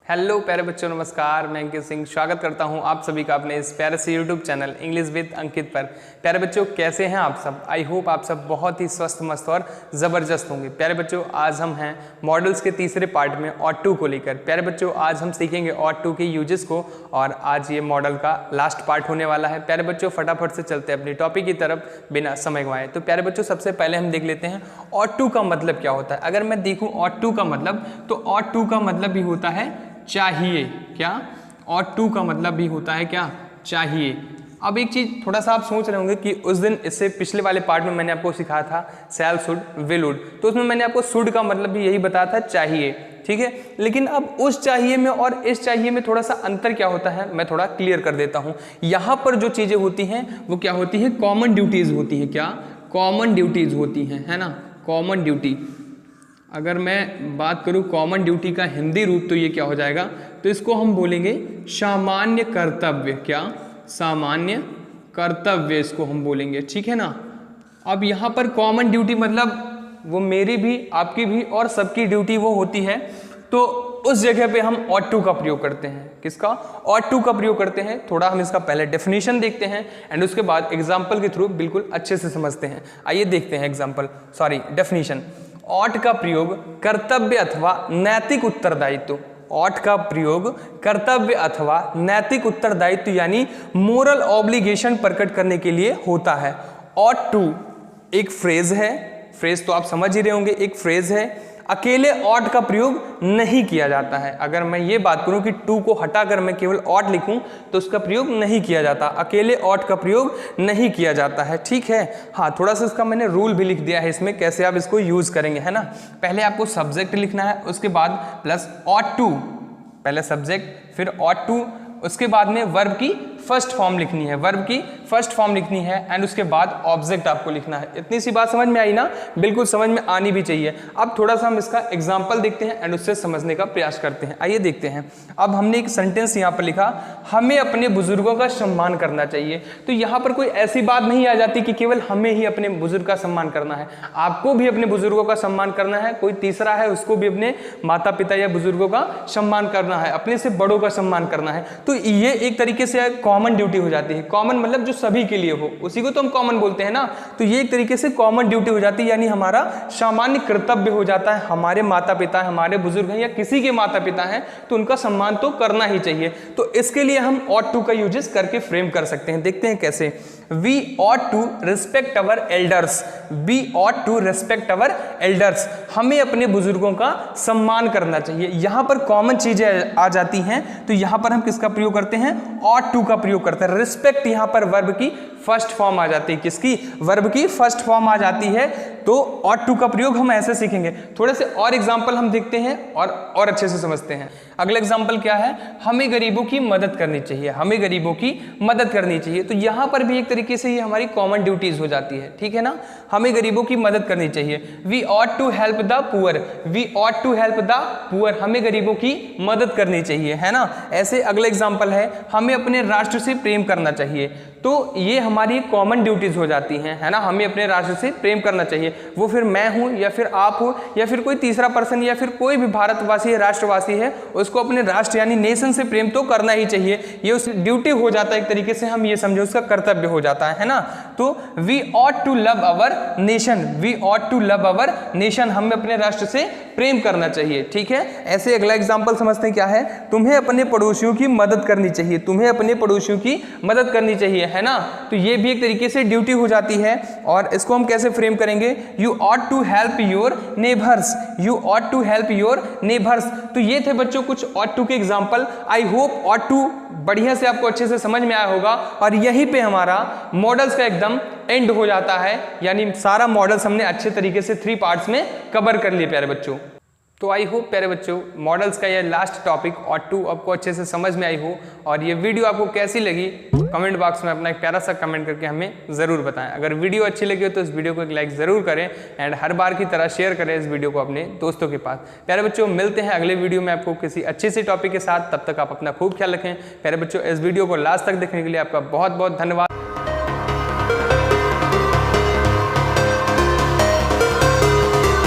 Hello प्यारे बच्चों, नमस्कार। मैं अंकित सिंह स्वागत करता हूं आप सभी का अपने इस प्यारे से यूट्यूब चैनल इंग्लिश विद अंकित पर। प्यारे बच्चों, कैसे हैं आप सब? आई होप आप सब बहुत ही स्वस्थ, मस्त और ज़बरदस्त होंगे। प्यारे बच्चों, आज हम हैं मॉडल्स के तीसरे पार्ट में ऑट टू को लेकर। प्यारे बच्चों, आज हम सीखेंगे ऑट टू के यूजेस को और आज ये मॉडल का लास्ट पार्ट होने वाला है। प्यारे बच्चों, फटाफट से चलते हैं अपनी टॉपिक की तरफ बिना समय गंवाए। तो प्यारे बच्चों, सबसे पहले हम देख लेते हैं ऑट टू का मतलब क्या होता है। अगर मैं देखूँ ऑट टू का मतलब, तो ऑट टू का मतलब भी होता है चाहिए। क्या? ऑट टू का मतलब भी होता है क्या? चाहिए। अब एक चीज थोड़ा सा आप सोच रहे होंगे कि उस दिन इससे पिछले वाले पार्ट में मैंने आपको सिखाया था शैल, शुड, विल, वुड, तो उसमें मैंने आपको शुड का मतलब भी यही बताया था, चाहिए। ठीक है, लेकिन अब उस चाहिए में और इस चाहिए में थोड़ा सा अंतर क्या होता है, मैं थोड़ा क्लियर कर देता हूं। यहां पर जो चीजें होती हैं वो क्या होती है? कॉमन ड्यूटीज होती है। क्या? कॉमन ड्यूटीज होती हैं, है ना? Common duty. अगर मैं बात करूं कॉमन ड्यूटी का हिंदी रूप, तो ये क्या हो जाएगा? तो इसको हम बोलेंगे सामान्य कर्तव्य। क्या? सामान्य कर्तव्य इसको हम बोलेंगे। ठीक है ना? अब यहाँ पर कॉमन ड्यूटी मतलब वो मेरी भी, आपकी भी और सबकी ड्यूटी वो होती है, तो उस जगह पे हम ऑट टू का प्रयोग करते हैं। किसका? ऑट टू का प्रयोग करते हैं। थोड़ा हम इसका पहले डेफिनेशन देखते हैं एंड उसके बाद एग्जाम्पल के थ्रू बिल्कुल अच्छे से समझते हैं। आइए देखते हैं डेफिनेशन। ऑट का प्रयोग कर्तव्य अथवा नैतिक उत्तरदायित्व। ऑट का प्रयोग कर्तव्य अथवा नैतिक उत्तरदायित्व यानी मोरल ऑब्लिगेशन प्रकट करने के लिए होता है। ऑट टू एक फ्रेज है, फ्रेज तो आप समझ ही रहे होंगे, एक फ्रेज है। अकेले ऑट का प्रयोग नहीं किया जाता है। अगर मैं ये बात करूं कि टू को हटाकर मैं केवल ऑट लिखूं तो उसका प्रयोग नहीं किया जाता, अकेले ऑट का प्रयोग नहीं किया जाता है। ठीक है, हाँ, थोड़ा सा इसका मैंने रूल भी लिख दिया है इसमें, कैसे आप इसको यूज करेंगे, है ना? पहले आपको सब्जेक्ट लिखना है, उसके बाद प्लस ऑट टू, पहले सब्जेक्ट फिर ऑट टू, उसके बाद में वर्ब की फर्स्ट फॉर्म लिखनी है, वर्ब की फर्स्ट फॉर्म लिखनी है एंड उसके बाद ऑब्जेक्ट आपको लिखना है। इतनी सी बात समझ में आई ना? बिल्कुल समझ में आनी भी चाहिए। अब थोड़ा सा हम इसका एग्जांपल देखते हैं एंड उससे समझने का प्रयास करते हैं। आइए देखते हैं। अब हमने एक सेंटेंस यहाँ पर लिखा, हमें अपने बुजुर्गों का सम्मान करना चाहिए। तो यहाँ पर कोई ऐसी बात नहीं आ जाती कि केवल हमें ही अपने बुजुर्ग का सम्मान करना है, आपको भी अपने बुजुर्गों का सम्मान करना है। कोई तीसरा है, उसको भी अपने माता पिता या बुजुर्गों का सम्मान करना है, अपने से बड़ों का सम्मान करना है। तो ये एक तरीके से कॉमन ड्यूटी हो जाती है। कॉमन मतलब जो सभी के लिए हो, उसी को तो हम कॉमन बोलते हैं ना। तो ये एक तरीके से कॉमन ड्यूटी हो जाती है, यानी हमारा सामान्य कर्तव्य हो जाता है। हमारे माता पिता, हमारे बुजुर्ग हैं या किसी के माता पिता हैं तो उनका सम्मान तो करना ही चाहिए। तो इसके लिए हम ऑट टू का यूजेस करके फ्रेम कर सकते हैं। देखते हैं कैसे। We ought to respect our elders. We ought to respect our elders. हमें अपने बुजुर्गों का सम्मान करना चाहिए। यहाँ पर कॉमन चीजें आ जाती हैं, तो यहाँ पर हम किसका प्रयोग करते हैं? ought to का प्रयोग करते हैं। रिस्पेक्ट यहाँ पर वर्ब की फर्स्ट फॉर्म आ जाती है। किसकी? वर्ब की फर्स्ट फॉर्म आ जाती है। तो ought to का प्रयोग हम ऐसे सीखेंगे। थोड़े से और एग्जाम्पल हम देखते हैं और अच्छे से समझते हैं। अगला एग्जाम्पल क्या है? हमें गरीबों की मदद करनी चाहिए। हमें गरीबों की मदद करनी चाहिए। तो यहाँ पर भी एक तरीके से ये हमारी कॉमन ड्यूटीज हो जाती है। ठीक है ना? हमें गरीबों की मदद करनी चाहिए। We ought to help the poor. We ought to help the poor. हमें गरीबों की मदद करनी चाहिए, है ना? ऐसे अगला एग्जाम्पल है, हमें अपने राष्ट्र से प्रेम करना चाहिए। तो ये हमारी कॉमन ड्यूटीज हो जाती हैं, है ना? हमें अपने राष्ट्र से प्रेम करना चाहिए। वो फिर मैं हूं या फिर आप हो या फिर कोई तीसरा पर्सन या फिर कोई भी भारतवासी है, राष्ट्रवासी है, उसको अपने राष्ट्र यानी नेशन से प्रेम तो करना ही चाहिए। ये उस ड्यूटी हो जाता है, एक तरीके से हम ये समझो उसका कर्तव्य हो जाता है ना? तो we ought to love our nation. We ought to love our nation. हमें अपने राष्ट्र से प्रेम करना चाहिए। ठीक है, ऐसे अगला एग्जाम्पल समझते हैं क्या है? तुम्हें अपने पड़ोसियों की मदद करनी चाहिए। तुम्हें अपने पड़ोसियों की मदद करनी चाहिए, है ना? तो ये भी एक तरीके से ड्यूटी हो जाती है। और इसको हम कैसे फ्रेम करेंगे? You ought to help your neighbours. You ought to help your neighbours. तो ये थे बच्चों कुछ ऑट टू के example. I hope ought to बढ़िया से आपको अच्छे से समझ में आया होगा। और यहीं पे हमारा मॉडल्स का एकदम एंड हो जाता है, यानी सारा मॉडल्स हमने अच्छे तरीके से 3 पार्ट्स में कवर कर लिए प्यारे बच्चों। तो आई होप प्यारे बच्चों मॉडल्स का ये लास्ट टॉपिक ऑट टू आपको अच्छे से समझ में आई हो। और ये वीडियो आपको कैसी लगी कमेंट बॉक्स में अपना एक प्यारा सा कमेंट करके हमें ज़रूर बताएं। अगर वीडियो अच्छी लगी हो तो इस वीडियो को एक लाइक ज़रूर करें एंड हर बार की तरह शेयर करें इस वीडियो को अपने दोस्तों के पास। प्यारे बच्चों, मिलते हैं अगले वीडियो में आपको किसी अच्छे से टॉपिक के साथ। तब तक आप अपना खूब ख्याल रखें। प्यारे बच्चों, इस वीडियो को लास्ट तक देखने के लिए आपका बहुत बहुत धन्यवाद।